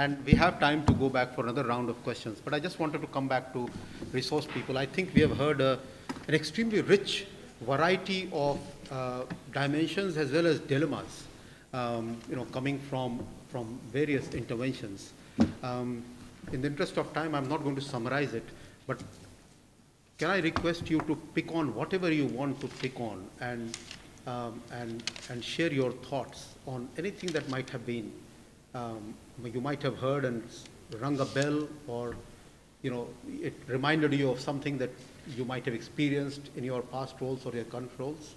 And we have time to go back for another round of questions. But I just wanted to come back to resource people. I think we have heard an extremely rich variety of dimensions as well as dilemmas, coming from various interventions. In the interest of time, I'm not going to summarize it, but can I request you to pick on whatever you want to pick on and share your thoughts on anything that might have been, you might have heard and rung a bell, or it reminded you of something that you might have experienced in your past roles or your current roles.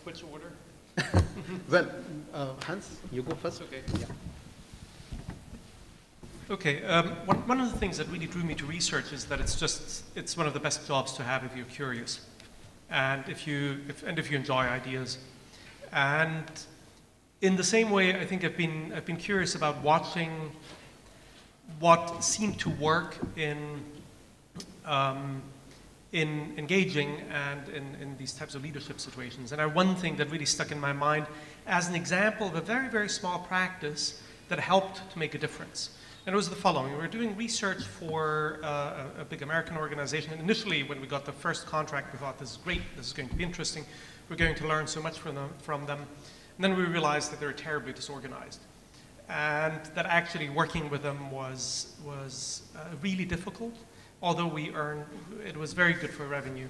Which order? Well, Hans, you go first. Okay. Yeah. Okay, one of the things that really drew me to research is that it's one of the best jobs to have if you're curious, and if you enjoy ideas. And in the same way, I think I've been curious about watching what seemed to work in engaging and in these types of leadership situations. And one thing that really stuck in my mind as an example of a very, very small practice that helped to make a difference. And it was the following. We were doing research for a big American organization. And initially, when we got the first contract, we thought, this is great, this is going to be interesting. We're going to learn so much from them. And then we realized that they were terribly disorganized. And that actually working with them was really difficult, although it was very good for revenue.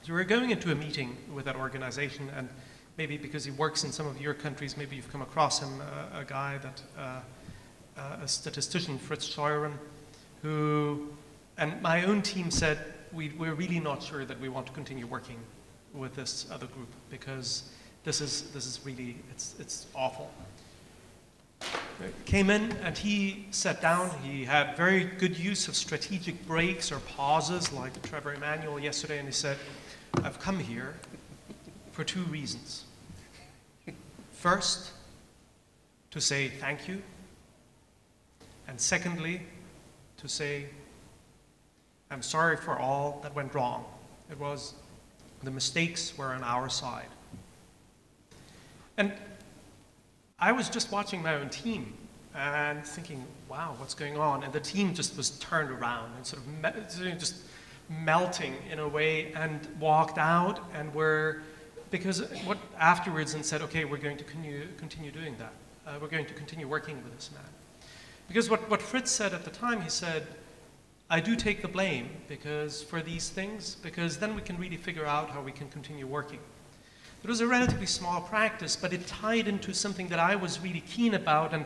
So we were going into a meeting with that organization, and maybe because he works in some of your countries, maybe you've come across him, a guy that, a statistician, Fritz Scheuren, and my own team said, we're really not sure that we want to continue working with this other group, because this is really, it's awful. Came in and he sat down. He had very good use of strategic breaks or pauses, like Trevor Emanuel yesterday, and he said, I've come here for two reasons. First, to say thank you, and secondly, to say, I'm sorry for all that went wrong. The mistakes were on our side. And I was just watching my own team and thinking, wow, what's going on? And the team just was turned around and sort of just melting in a way, and walked out and afterwards and said, okay, we're going to continue doing that. We're going to continue working with this man. Because what Fritz said at the time, he said, I do take the blame for these things, because then we can really figure out how we can continue working. It was a relatively small practice, but it tied into something that I was really keen about, and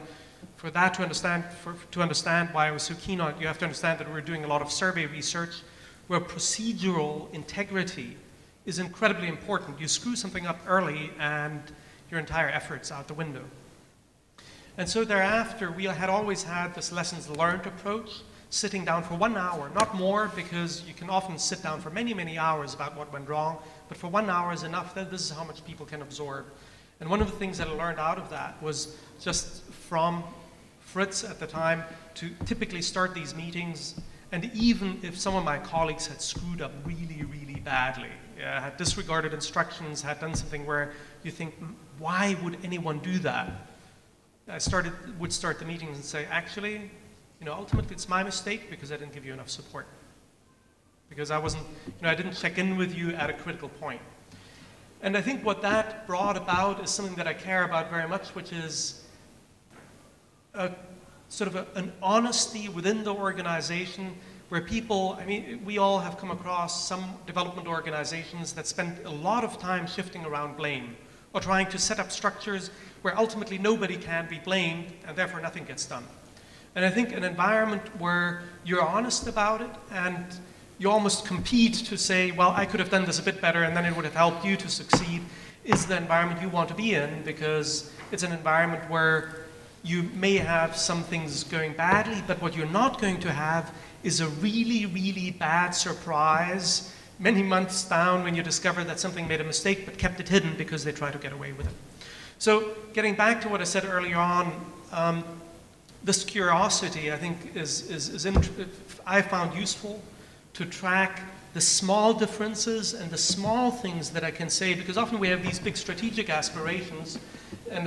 for that to understand why I was so keen on it, you have to understand that we're doing a lot of survey research where procedural integrity is incredibly important. You screw something up early and your entire effort's out the window. And so thereafter, we had always had this lessons learned approach, sitting down for 1 hour, not more, because you can often sit down for many, many hours about what went wrong, but for 1 hour is enough. This is how much people can absorb. And one of the things that I learned out of that was just from Fritz at the time to typically start these meetings, and even if some of my colleagues had screwed up really, really badly, had disregarded instructions, had done something where you think, why would anyone do that? I would start the meetings and say, actually, ultimately it's my mistake because I didn't give you enough support. Because I didn't check in with you at a critical point. And I think what that brought about is something that I care about very much, which is an honesty within the organization where people, we all have come across some development organizations that spend a lot of time shifting around blame, or trying to set up structures where ultimately nobody can be blamed and therefore nothing gets done. And I think an environment where you're honest about it and you almost compete to say, well, I could have done this a bit better and then it would have helped you to succeed, is the environment you want to be in, because it's an environment where you may have some things going badly, but what you're not going to have is a really, really bad surprise many months down when you discover that something made a mistake but kept it hidden because they try to get away with it. So getting back to what I said earlier on, this curiosity, I think, I found useful to track the small differences and the small things that I can say, because often we have these big strategic aspirations, and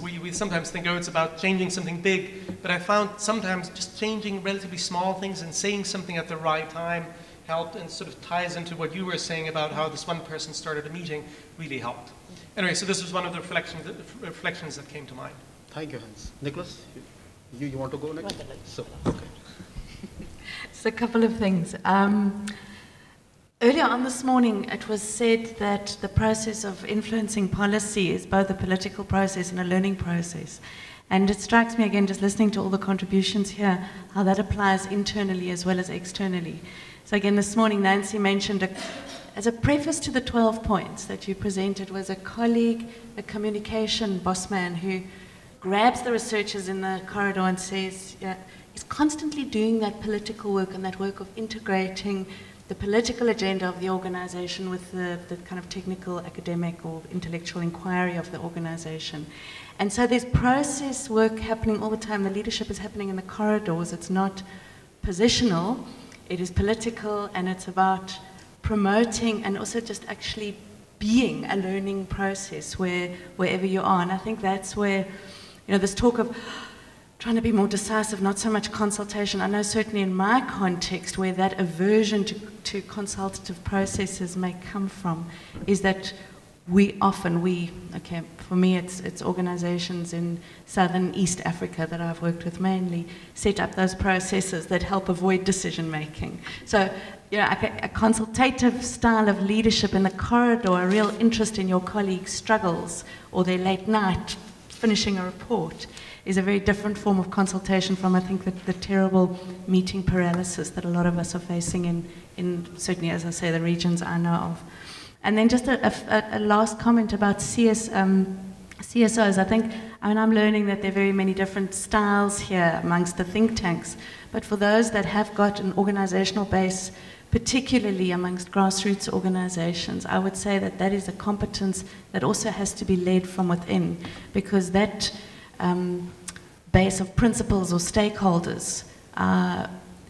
we sometimes think, oh, it's about changing something big, but I found sometimes just changing relatively small things and saying something at the right time helped, and sort of ties into what you were saying about how this one person started a meeting really helped. Anyway, so this was one of the reflections that came to mind. Thank you, Hans. Nicolás, you want to go next? So, okay. So a couple of things. Earlier on this morning, it was said that the process of influencing policy is both a political process and a learning process. And it strikes me again, just listening to all the contributions here, how that applies internally as well as externally. So again, this morning, Nancy mentioned, as a preface to the 12 points that you presented, was a colleague, a communication boss man, who grabs the researchers in the corridor and says, he's constantly doing that political work and that work of integrating the political agenda of the organization with the kind of technical, academic, or intellectual inquiry of the organization. And so there's process work happening all the time. The leadership is happening in the corridors. It's not positional, it is political, and it's about promoting and also just actually being a learning process wherever you are. And I think that's where, this talk of trying to be more decisive, not so much consultation. I know certainly in my context where that aversion to consultative processes may come from is that for me it's organizations in Southern East Africa that I've worked with mainly, set up those processes that help avoid decision making. So, a consultative style of leadership in the corridor, a real interest in your colleagues' struggles or their late night finishing a report, is a very different form of consultation from, I think, the terrible meeting paralysis that a lot of us are facing in certainly, as I say, the regions I know of. And then just a last comment about CSOs. I'm learning that there are very many different styles here amongst the think tanks, but for those that have got an organizational base, particularly amongst grassroots organizations, I would say that is a competence that also has to be led from within, because that base of principles or stakeholders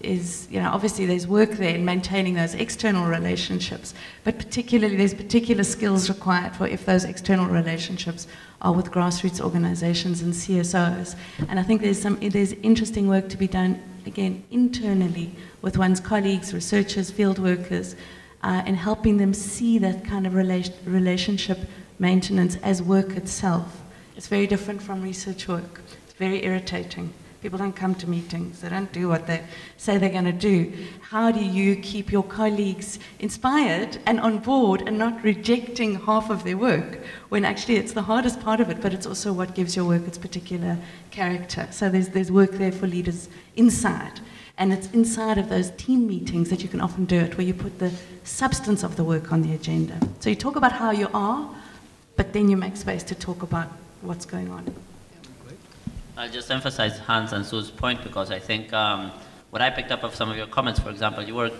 is, obviously there's work there in maintaining those external relationships, but particularly there's particular skills required for if those external relationships are with grassroots organizations and CSOs. And I think there's interesting work to be done, again, internally with one's colleagues, researchers, field workers, in helping them see that kind of relationship maintenance as work itself. It's very different from research work. It's very irritating. People don't come to meetings. They don't do what they say they're going to do. How do you keep your colleagues inspired and on board and not rejecting half of their work when actually it's the hardest part of it, but it's also what gives your work its particular character. So there's work there for leaders inside. And it's inside of those team meetings that you can often do it, where you put the substance of the work on the agenda. So you talk about how you are, but then you make space to talk about what's going on. I'll just emphasize Hans and Sue's point, because I think what I picked up of some of your comments, for example, you were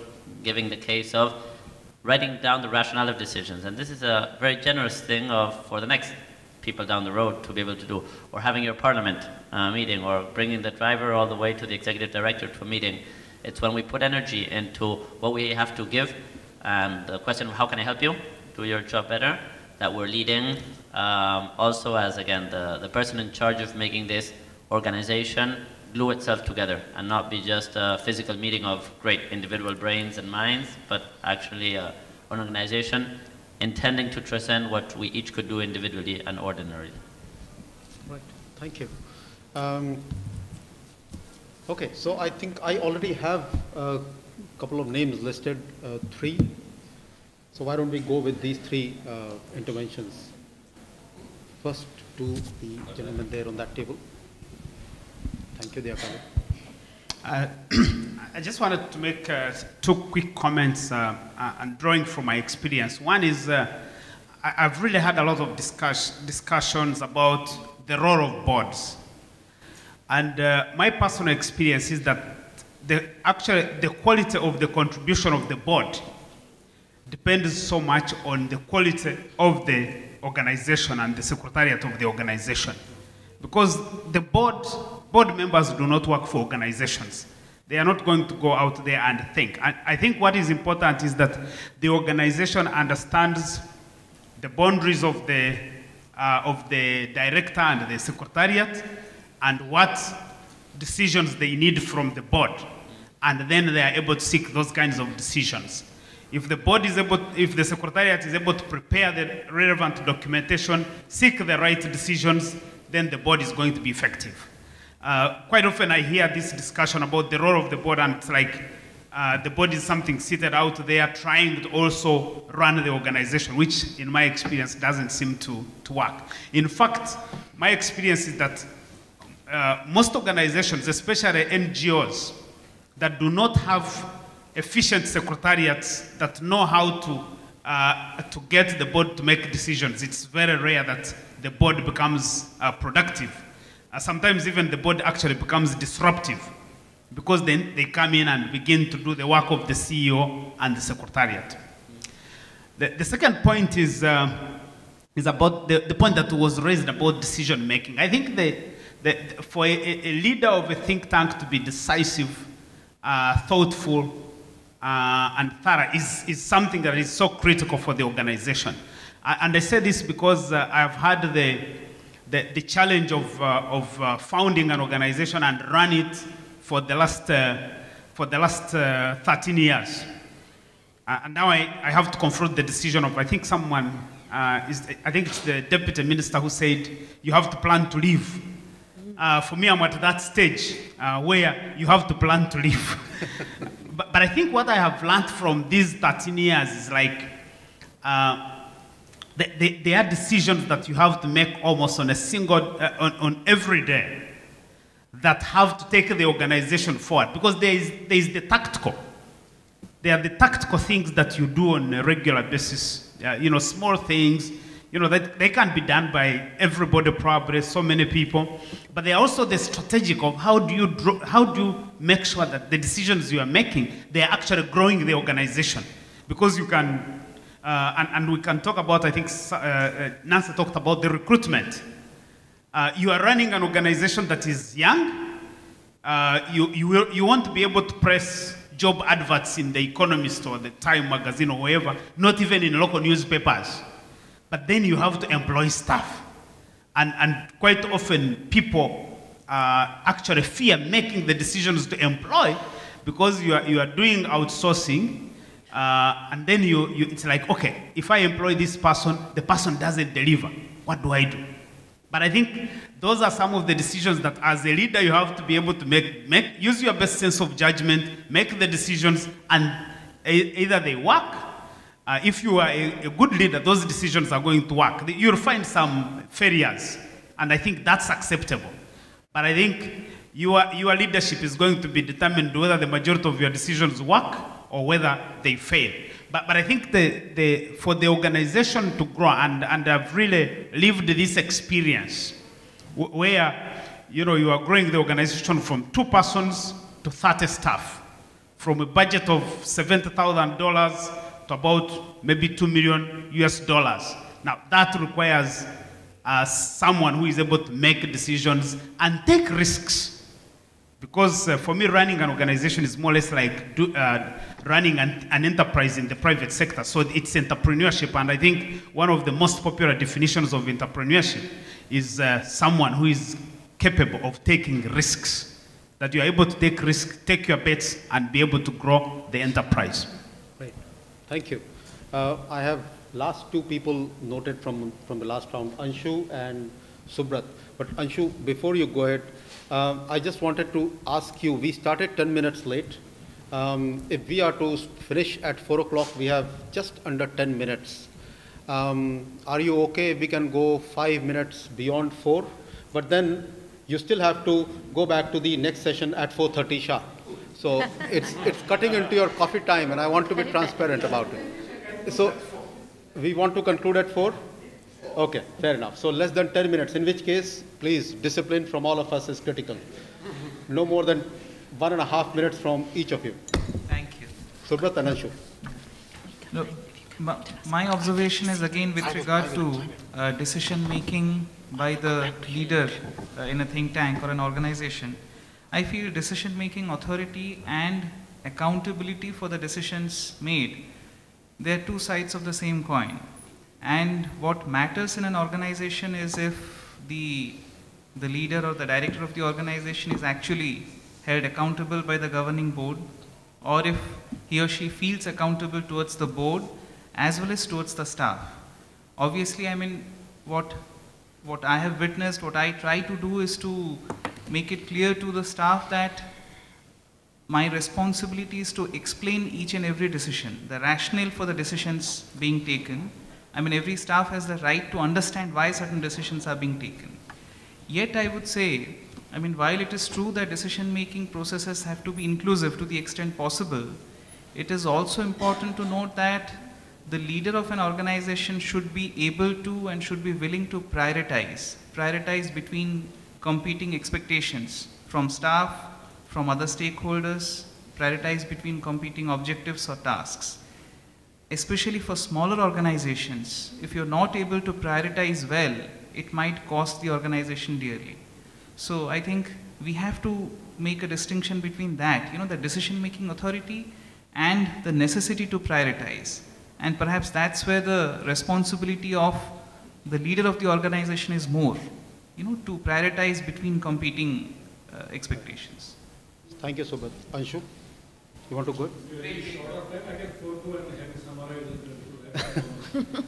giving the case of writing down the rationale of decisions. And this is a very generous thing for the next people down the road to be able to do, or having your parliament meeting, or bringing the driver all the way to the executive director to a meeting. It's when we put energy into what we have to give, and the question of how can I help you do your job better, that we're leading also as, again, the person in charge of making this organization glue itself together and not be just a physical meeting of great individual brains and minds, but actually an organization intending to transcend what we each could do individually and ordinarily. Right, thank you. Okay, so I think I already have a couple of names listed, 3. So why don't we go with these 3 interventions. First to the gentleman there on that table. Thank you, Diakalo. I just wanted to make 2 quick comments and drawing from my experience. One is I've really had a lot of discussions about the role of boards. And my personal experience is that actually the quality of the contribution of the board depends so much on the quality of the organization and the secretariat of the organization. Because the board members do not work for organizations. They are not going to go out there and think. I think what is important is that the organization understands the boundaries of the director and the secretariat and what decisions they need from the board. And then they are able to seek those kinds of decisions. If the board is able, if the secretariat is able to prepare the relevant documentation, seek the right decisions, then the board is going to be effective. Quite often I hear this discussion about the role of the board, and it's like the board is something seated out there trying to also run the organization, which in my experience doesn't seem to work. In fact, my experience is that most organizations, especially NGOs, that do not have efficient secretariats that know how to get the board to make decisions, it's very rare that the board becomes productive. Sometimes even the board actually becomes disruptive, because then they come in and begin to do the work of the CEO and the secretariat. The second point is about the point that was raised about decision making. I think for a leader of a think tank to be decisive, thoughtful, and thorough is something that is so critical for the organization. And I say this because I've had the challenge of founding an organization and run it for the last 13 years. And now I have to confront the decision of, I think someone, I think it's the deputy minister who said, you have to plan to leave. For me, I'm at that stage where you have to plan to leave. but I think what I have learned from these 13 years is like, there are decisions that you have to make almost on a single, on every day, that have to take the organization forward, because there is the tactical. There are the tactical things that you do on a regular basis. You know, small things, you know, that they can't be done by everybody, probably so many people. But they are also the strategic of how do you make sure that the decisions you are making, they are actually growing the organization. Because you can, and we can talk about, I think Nancy talked about the recruitment. You are running an organization that is young. You won't be able to press job adverts in The Economist or the Time magazine or wherever, not even in local newspapers. But then you have to employ staff. And quite often people actually fear making the decisions to employ, because you are doing outsourcing, and then it's like, okay, if I employ this person, the person doesn't deliver. What do I do? But I think those are some of the decisions that as a leader you have to be able to use your best sense of judgment, make the decisions, and either they work. If you are a good leader, those decisions are going to work. You'll find some failures, and I think that's acceptable. But I think your leadership is going to be determined whether the majority of your decisions work or whether they fail. But I think for the organization to grow, and I've really lived this experience where you are growing the organization from 2 persons to 30 staff, from a budget of $70,000 to about maybe $2 million US. Now that requires someone who is able to make decisions and take risks. Because for me, running an organization is more or less like running an enterprise in the private sector. So it's entrepreneurship, and I think one of the most popular definitions of entrepreneurship is someone who is capable of taking risks. That you are able to take risks, take your bets, and be able to grow the enterprise. Great, thank you. I have last 2 people noted from the last round, Anshu and Subrat. But Anshu, before you go ahead, I just wanted to ask you, we started 10 minutes late. If we are to finish at 4 o'clock, we have just under 10 minutes. Are you okay if we can go 5 minutes beyond 4? But then you still have to go back to the next session at 4:30 sharp. So it's cutting into your coffee time, and I want to be transparent about it. So we want to conclude at 4? Okay, fair enough. So less than 10 minutes, in which case, please, discipline from all of us is critical. No more than 1.5 minutes from each of you. Thank you. Subrat and Anshu. Look, my observation is again with regard to decision making by the leader in a think tank or an organization. I feel decision-making authority and accountability for the decisions made, they're two sides of the same coin. And what matters in an organization is if the leader or the director of the organization is actually held accountable by the governing board, or if he or she feels accountable towards the board as well as towards the staff. Obviously, I mean, what I have witnessed, what I try to do is to make it clear to the staff that my responsibility is to explain each and every decision, the rationale for the decisions being taken. I mean, every staff has the right to understand why certain decisions are being taken. Yet I would say, I mean, while it is true that decision-making processes have to be inclusive to the extent possible, it is also important to note that the leader of an organization should be able to and should be willing to prioritize between competing expectations from staff, from other stakeholders, prioritize between competing objectives or tasks. Especially for smaller organizations, if you're not able to prioritize well, it might cost the organization dearly. So I think we have to make a distinction between that, you know, the decision-making authority and the necessity to prioritize. And perhaps that's where the responsibility of the leader of the organization is more, you know, to prioritize between competing expectations. Thank you so much. Anshu, you want to go? Very short of time, I can go to and have to summarize it.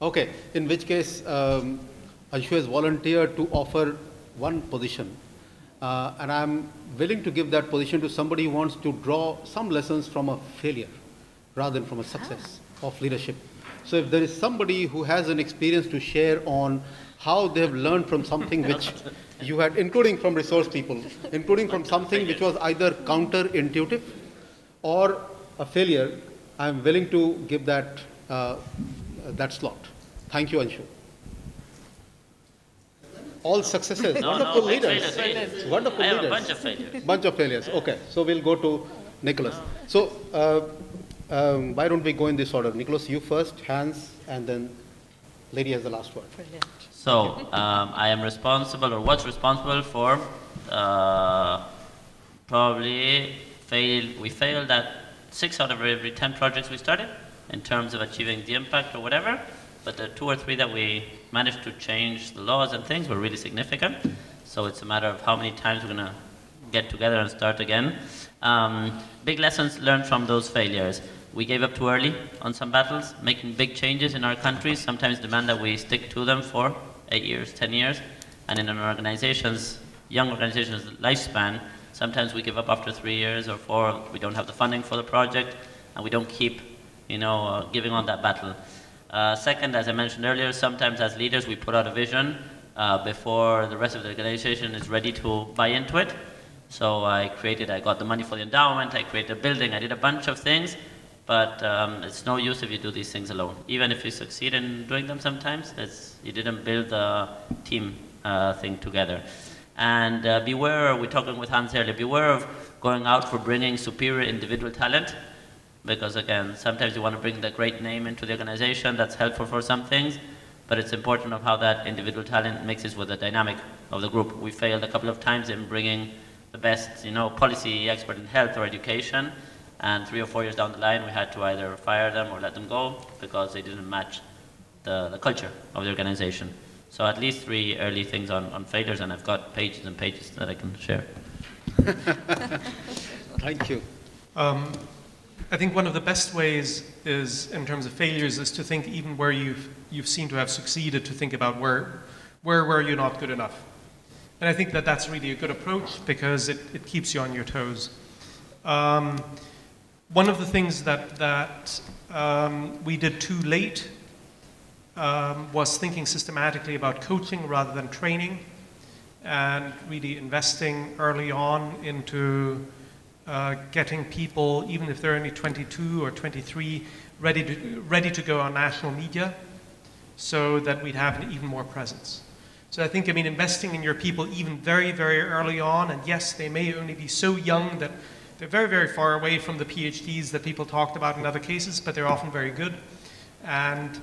Okay, in which case, Anshu has volunteered to offer one position. And I'm willing to give that position to somebody who wants to draw some lessons from a failure rather than from a success of leadership. So if there is somebody who has an experience to share on how they have learned from something which you had, including from resource people, including from something which was either counterintuitive or a failure, I'm willing to give that, that slot. Thank you, Anshu. All successes, wonderful leaders. Failures. Wonderful I have leaders. a bunch of failures. Bunch of failures. Okay, so we'll go to Nicolás. So why don't we go in this order? Nicolás, you first, Hans, and then lady has the last word. Brilliant. So I am responsible, or was responsible for probably we failed at 6 out of every 10 projects we started in terms of achieving the impact or whatever. But the 2 or 3 that we managed to change the laws and things were really significant. So it's a matter of how many times we're going to get together and start again. Big lessons learned from those failures. We gave up too early on some battles, making big changes in our countries, sometimes demand that we stick to them for 8 years, 10 years. And in an organization's, young organization's lifespan, sometimes we give up after 3 years or 4, we don't have the funding for the project, and we don't keep, giving on that battle. Second, as I mentioned earlier, sometimes as leaders we put out a vision before the rest of the organization is ready to buy into it. So I got the money for the endowment, I created a building, I did a bunch of things, but it's no use if you do these things alone. Even if you succeed in doing them sometimes, you didn't build the team thing together. And beware, we're talking with Hans earlier, beware of going out for bringing superior individual talent. Because again, sometimes you want to bring the great name into the organization, that's helpful for some things, but it's important of how that individual talent mixes with the dynamic of the group. We failed a couple of times in bringing the best, policy expert in health or education, and 3 or 4 years down the line, we had to either fire them or let them go because they didn't match the culture of the organization. So at least 3 early things on failures, and I've got pages and pages that I can share. Thank you. I think one of the best ways is, in terms of failures, is to think even where you've seemed to have succeeded, to think about where were you not good enough. And I think that that's really a good approach because it keeps you on your toes. One of the things that we did too late was thinking systematically about coaching rather than training, and really investing early on into getting people, even if they're only 22 or 23, ready to go on national media, so that we'd have an even more presence. So I think, investing in your people even very, very early on, and yes, they may only be so young that they're very, very far away from the PhDs that people talked about in other cases, but they're often very good. And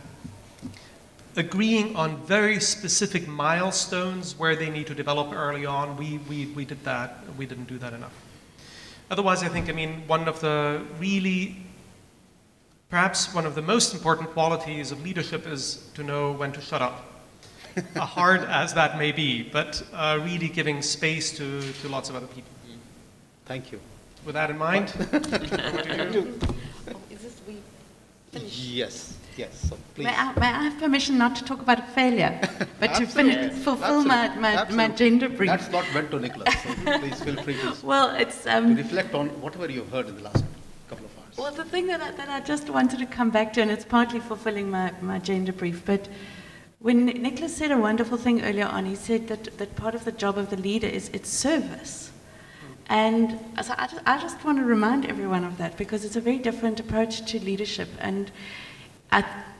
agreeing on very specific milestones where they need to develop early on. We did that. We didn't do that enough. Otherwise, I think, I mean, one of the really, perhaps one of the most important qualities of leadership is to know when to shut up. Hard as that may be, but really giving space to lots of other people. Thank you. With that in mind, what do you? Is this we finish? Yes, yes. So please. May I have permission not to talk about a failure, but to finish, fulfill my gender brief? That's not meant to Nicolás, so please feel free to, well, it's, to reflect on whatever you've heard in the last couple of hours. Well, the thing that I just wanted to come back to, and it's partly fulfilling my gender brief, but when Nicolás said a wonderful thing earlier on, he said that part of the job of the leader is its service. And so I just want to remind everyone of that, because it's a very different approach to leadership. And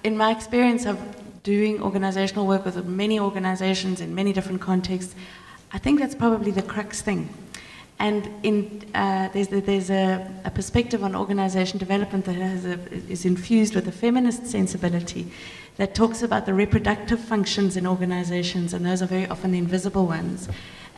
in my experience of doing organizational work with many organizations in many different contexts, I think that's probably the crux thing. And there's a perspective on organization development that is infused with a feminist sensibility that talks about the reproductive functions in organizations, and those are very often the invisible ones.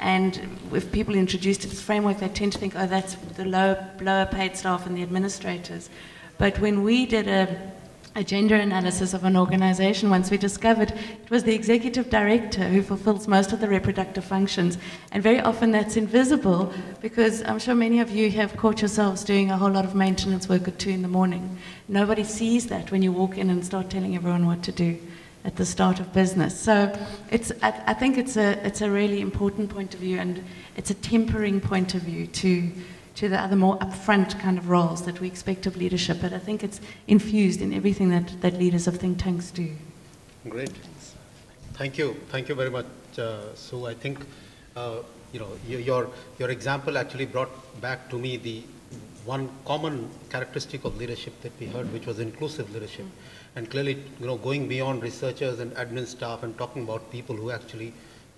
And if people are introduced to this framework, they tend to think, oh, that's the lower paid staff and the administrators. But when we did a gender analysis of an organization, once we discovered it was the executive director who fulfills most of the reproductive functions. And very often that's invisible, because I'm sure many of you have caught yourselves doing a whole lot of maintenance work at 2 in the morning. Nobody sees that when you walk in and start telling everyone what to do at the start of business. So I think it's a really important point of view, and it's a tempering point of view to the other more upfront kind of roles that we expect of leadership. But I think it's infused in everything that leaders of think tanks do. Great. Thank you. Thank you very much, Sue. I think your example actually brought back to me the one common characteristic of leadership that we heard, which was inclusive leadership. And clearly, going beyond researchers and admin staff and talking about people who actually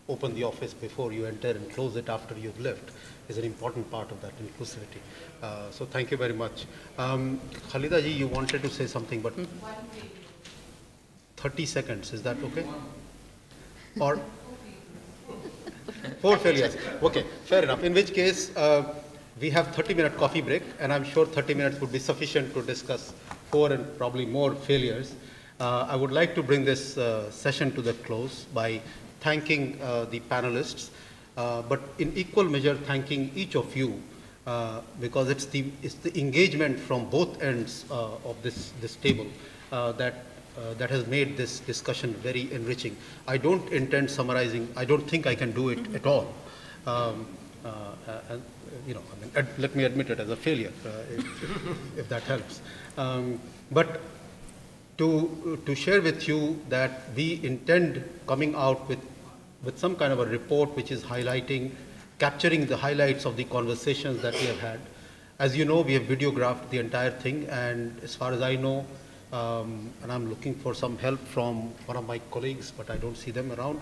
open the office before you enter and close it after you've left is an important part of that inclusivity. So thank you very much. Khalida ji, you wanted to say something, but 30 seconds, is that okay? Or 4 failures. Okay, fair enough. In which case, we have 30-minute coffee break, and I'm sure 30 minutes would be sufficient to discuss 4 and probably more failures. I would like to bring this session to the close by thanking the panelists, but in equal measure thanking each of you, because it's the engagement from both ends of this table that has made this discussion very enriching. I don't intend summarizing. I don't think I can do it at all. Let me admit it as a failure, if that helps. But to share with you that we intend coming out with some kind of a report which is capturing the highlights of the conversations that we have had. As you know, we have videographed the entire thing, and as far as I know, and I'm looking for some help from one of my colleagues, but I don't see them around,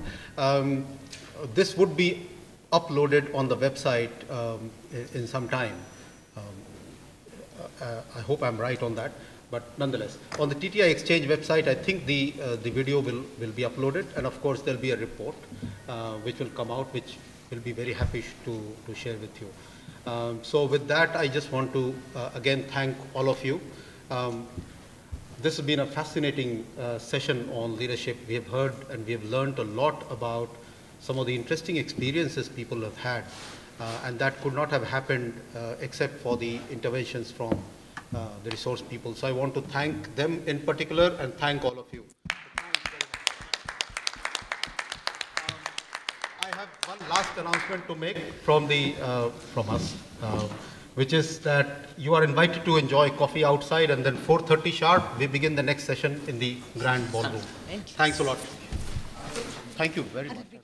this would be uploaded on the website in some time. I hope I'm right on that, but nonetheless, on the TTI Exchange website, I think the video will be uploaded, and of course there'll be a report which will come out, which we'll be very happy to share with you. So with that, I just want to again thank all of you. This has been a fascinating session on leadership. We have heard and we have learned a lot about some of the interesting experiences people have had, and that could not have happened except for the interventions from the resource people. So I want to thank them in particular and thank all of you. I have one last announcement to make from us, which is that you are invited to enjoy coffee outside, and then 4:30 sharp, we begin the next session in the grand ballroom. Thanks a lot. Thank you very much.